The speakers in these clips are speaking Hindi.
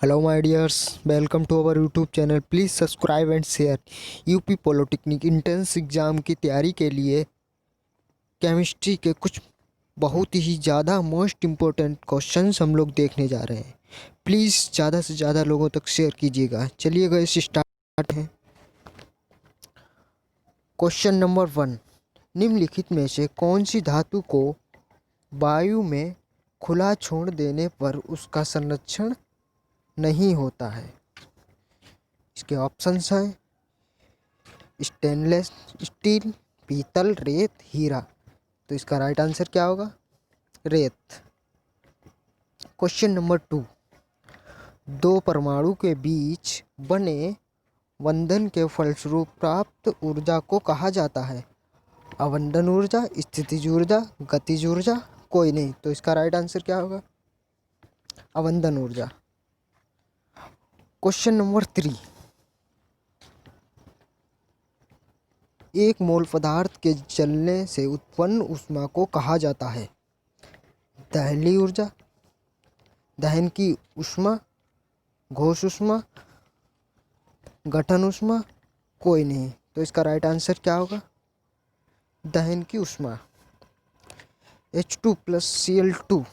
Hello my dears, welcome to our YouTube channel. Please subscribe and share. UP polytechnic entrance exam की तैयारी के लिए केमिस्ट्री के कुछ बहुत ही ज़्यादा मोस्ट इम्पोर्टेंट क्वेश्चंस हम लोग देखने जा रहे हैं। प्लीज़ ज़्यादा से ज़्यादा लोगों तक शेयर कीजिएगा। चलिए गाइस स्टार्ट हैं। क्वेश्चन नंबर 1, निम्नलिखित में से कौन सी धातु को वायु में खुला छोड़ देने पर उसका संरक्षण नहीं होता है? इसके ऑप्शंस हैं स्टेनलेस स्टील, पीतल, रेत, हीरा। तो इसका राइट आंसर क्या होगा? रेत। क्वेश्चन नंबर 2, दो परमाणु के बीच बने बंधन के फलस्वरूप प्राप्त ऊर्जा को कहा जाता है? अवंदन ऊर्जा, स्थितिज ऊर्जा, गतिज ऊर्जा, कोई नहीं। तो इसका राइट आंसर क्या होगा? अवंदन ऊर्जा। क्वेश्चन नंबर 3, एक मोल पदार्थ के जलने से उत्पन्न ऊष्मा को कहा जाता है? दहली ऊर्जा, दहन की ऊष्मा, घोष ऊष्मा, गठन ऊष्मा, कोई नहीं। तो इसका राइट आंसर क्या होगा? दहन की ऊष्मा। H2 प्लस Cl2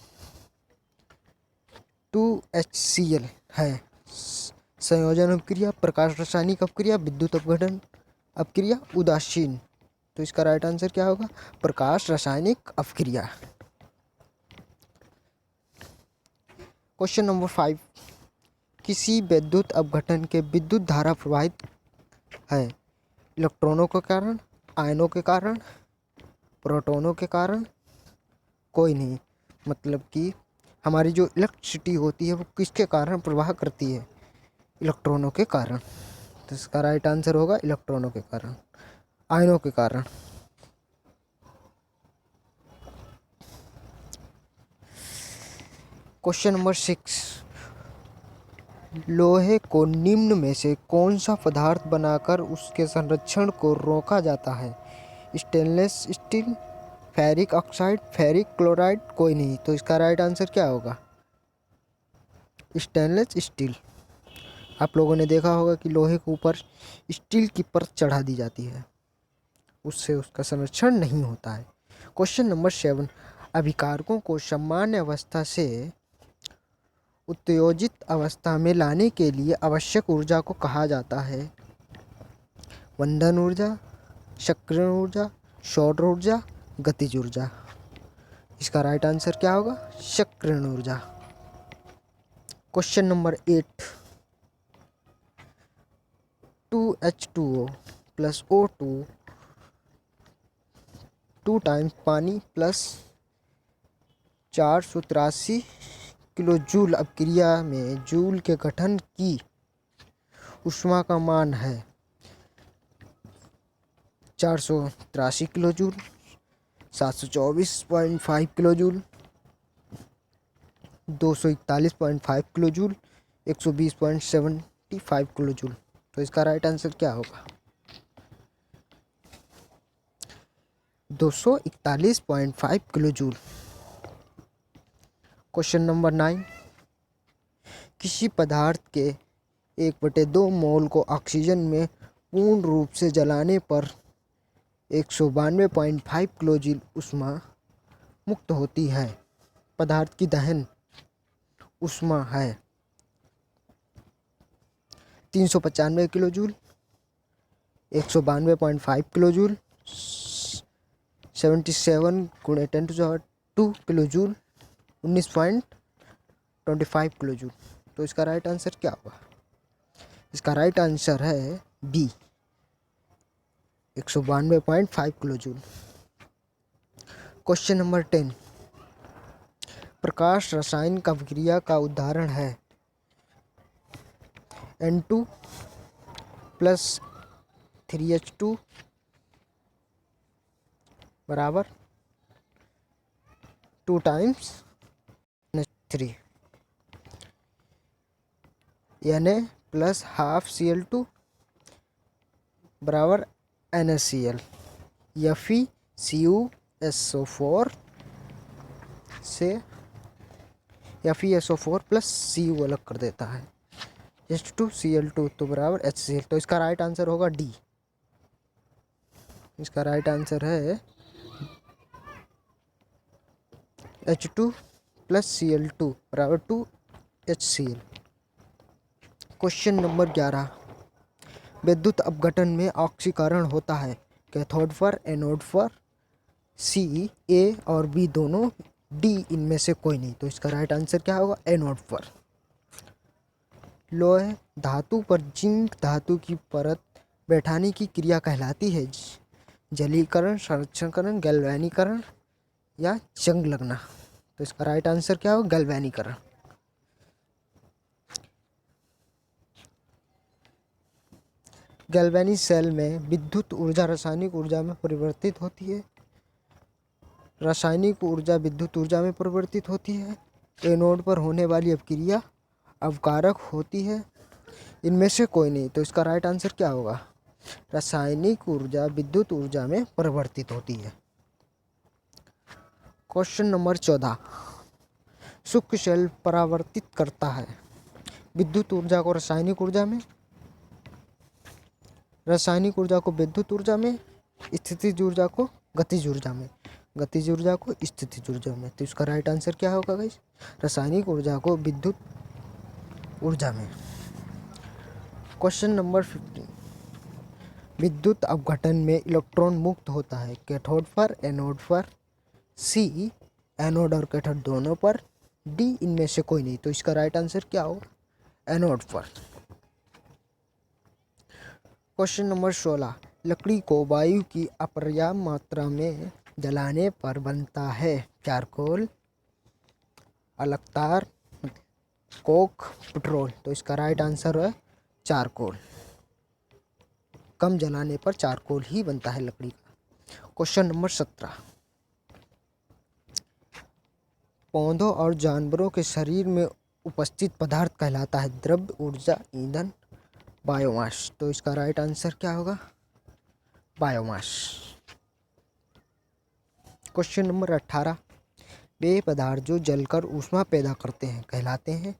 2HCl है संयोजन अपक्रिया, प्रकाश रासायनिक अपक्रिया, विद्युत अपघटन अपक्रिया, उदासीन। तो इसका राइट आंसर क्या होगा? प्रकाश रासायनिक अपक्रिया। क्वेश्चन नंबर 5, किसी विद्युत अपघटन के विद्युत धारा प्रवाहित है? इलेक्ट्रॉनों के कारण, आयनों के कारण, प्रोटॉनों के कारण, कोई नहीं। मतलब कि हमारी जो इलेक्ट्रिसिटी होती है वो किसके कारण प्रवाह करती है? इलेक्ट्रॉनों के कारण। तो इसका राइट आंसर होगा इलेक्ट्रॉनों के कारण, आयनों के कारण। क्वेश्चन नंबर 6, लोहे को निम्न में से कौन सा पदार्थ बनाकर उसके संरक्षण को रोका जाता है? Stainless steel, ferric oxide, ferric chloride, कोई नहीं। तो इसका राइट आंसर क्या होगा? Stainless steel. आप लोगों ने देखा होगा कि लोहे के ऊपर स्टील की परत चढ़ा दी जाती है, उससे उसका संरक्षण नहीं होता है। क्वेश्चन नंबर 7, अभिकारकों को सामान्य अवस्था से उत्तेजित अवस्था में लाने के लिए आवश्यक ऊर्जा को कहा जाता है? वंदन ऊर्जा, सक्रियण ऊर्जा, सौर ऊर्जा, गतिज ऊर्जा। इसका राइट आंसर क्या होगा? सक्रियण ऊर्जा। Question number 8, 2H2O plus O2 2 times पानी प्लस 483 किलो जूल अपक्रिया में जूल के गठन की ऊष्मा का मान है 483 kilo joule, 724.5 kilo joule, 241.5 kilo joule, 120.75 kilo joule. तो इसका राइट आंसर क्या होगा? 241.5 किलो जूल। क्वेश्चन नंबर 9, किसी पदार्थ के 1/2 मोल को ऑक्सीजन में पूर्ण रूप से जलाने पर 192.5 किलो जूल ऊष्मा मुक्त होती है। पदार्थ की दहन ऊष्मा है 395 kilo joule, 192.5 kilo joule, 77 × 10⁻² kilo joule, 19.25 kilo joule. तो इसका राइट आंसर क्या होगा? इसका राइट आंसर है B, 192.5 kilo joule. Question number 10, प्रकाश रासायनिक अपक्रिया का उदाहरण है N2 प्लस 3H2 बराबर 2 times NH3, Na plus half Cl2 बराबर NaCl, FeCuSO4 से FeSO4 प्लस Cu अलग कर देता है, H2Cl2 तो बराबर HCl। तो इसका राइट आंसर होगा डी। इसका राइट आंसर है H2 प्लस Cl2 बराबर 2HCl। क्वेश्चन नंबर 11, विद्युत अपघटन में ऑक्सीकरण होता है कैथोड पर, एनोड पर, सी, ए और बी दोनों, डी इनमें से कोई नहीं। तो इसका राइट आंसर क्या होगा? एनोड पर। लोहे धातु पर जिंक धातु की परत बैठाने की क्रिया कहलाती है जलीकरण, संरक्षणकरण, गैल्वेनीकरण या जंग लगना। तो इसका राइट आंसर क्या होगा? गैल्वेनीकरण। गैल्वेनी सेल में विद्युत ऊर्जा रासायनिक ऊर्जा में परिवर्तित होती है। रासायनिक ऊर्जा विद्युत ऊर्जा में परिवर्तित होती है। एनोड पर होने वाली अपक्रिया अवकारक होती है। इनमें से कोई नहीं। तो इसका राइट आंसर क्या होगा? रासायनिक ऊर्जा विद्युत ऊर्जा में परिवर्तित होती है। क्वेश्चन नंबर 14, शुक्र शेल परावर्तित करता है विद्युत ऊर्जा को रासायनिक ऊर्जा में, रासायनिक ऊर्जा को विद्युत ऊर्जा में, स्थितिज ऊर्जा को गतिज ऊर्जा में, गतिज ऊर्जा को स्थितिज ऊर्जा में। तो इसका राइट आंसर क्या होगा गाइस? रासायनिक ऊर्जा को विद्युत ऊर्जा में। क्वेश्चन नंबर 15, विद्युत अपघटन में इलेक्ट्रॉन मुक्त होता है कैथोड पर, एनोड पर, सी एनोड और कैथोड दोनों पर, डी इनमें से कोई नहीं। तो इसका राइट आंसर क्या होगा? एनोड पर। क्वेश्चन नंबर 16, लकड़ी को वायु की अपर्याप्त मात्रा में जलाने पर बनता है चारकोल, अलकतार, कोक, पेट्रोल। तो इसका राइट आंसर है चारकोल। कम जलाने पर चारकोल ही बनता है लकड़ी का। क्वेश्चन नंबर 17, पौधों और जानवरों के शरीर में उपस्थित पदार्थ कहलाता है द्रव्य, ऊर्जा, ईंधन, बायोमास। तो इसका राइट आंसर क्या होगा? बायोमास। क्वेश्चन नंबर 18, वे पदार्थ जो जलकर ऊष्मा पैदा करते हैं कहलाते हैं